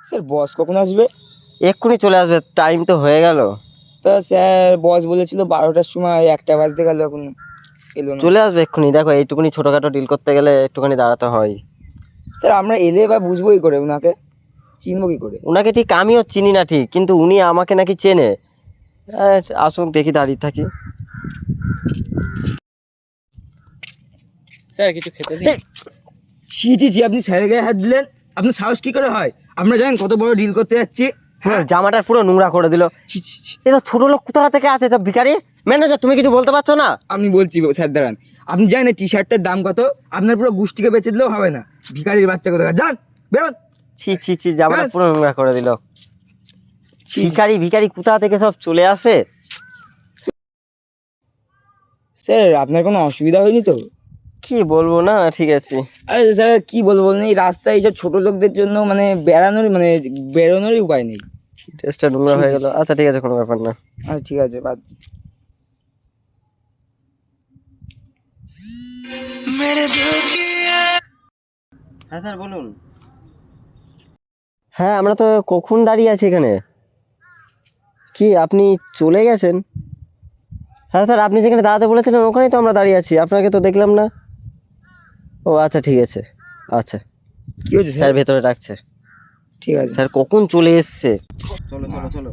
Sir বস কখন আসবে? এক্ষুনি চলে আসবে, টাইম তো হয়ে গেল। তা স্যার বস বলেছিল 12টার সময়, 1টা বাজতে গেল এখন এলো না। চলে আসবে এক্ষুনি, দেখো এইটুকুনি ছোটখাটো ডিল করতে গেলে একটুখানি দাঁড়াতে হয়। স্যার আমরা এলে বা বুঝবো কি করে ওনাকে, চিনবো কি করে? ওনাকে ঠিক আমিও চিনি না ঠিক, কিন্তু উনি আমাকে নাকি চেনে। আসুক, দেখি, দাঁড়িয়ে থাকি। স্যার কিছু খেতে দিন। ছি ছি ছি, আপনি স্যারের গায়ে হাত দিলেন? আপনার সাহস কি করে হয়? আমরা জানেন কত বড় ডিল করতে যাচ্ছি। পুরো জামাটার পুরো নোংরা করে দিল। ছি ছি ছি। এটা ছোট লোক কোথা থেকে আছে, সব ভিখারি। ম্যানেজার, তুমি কিছু বলতে পারছো না? আমি বলছি স্যার দাঁড়ান। আপনি জানেন টি শার্টের দাম কত? আপনার পুরো গোষ্ঠীকে বেচে দিলেও হবে না। ভিখারির বাচ্চা কোথাকার, যান বেরোন। ছি ছি ছি, জামাটা হ্যাঁ। পুরো নোংরা করে দিল। ছি। ভিখারি ভিখারি কোথা থেকে সব চলে আসে। স্যার আপনার কোনো অসুবিধা হয়নি তো? কি বলবো, না না, ঠিক আছে। আরে স্যার কি বলবো বলুন, এই রাস্তায় এইসব ছোট লোকদের জন্য মানে বেরোনোরই উপায় নেই। টেস্টটা নোংরা হয়ে গেল। আচ্ছা ঠিক আছে, কোনো ব্যাপার না। আচ্ছা ঠিক আছে, বাদ। হ্যাঁ স্যার বলুন। হ্যাঁ, আমরা তো কখন দাঁড়িয়ে আছি এখানে। কি আপনি চলে গেছেন? হ্যাঁ স্যার, আপনি যেখানে দাঁড়াতে বলেছিলেন ওখানেই তো আমরা দাঁড়িয়ে আছি, আপনাকে তো দেখলাম না। ও আচ্ছা, ঠিক আছে। আচ্ছা, কি হয়েছে স্যার স্যার? ভেতরে ডাকছে। ঠিক আছে। স্যার কখন চলে এসছে। চলো চলো চলো।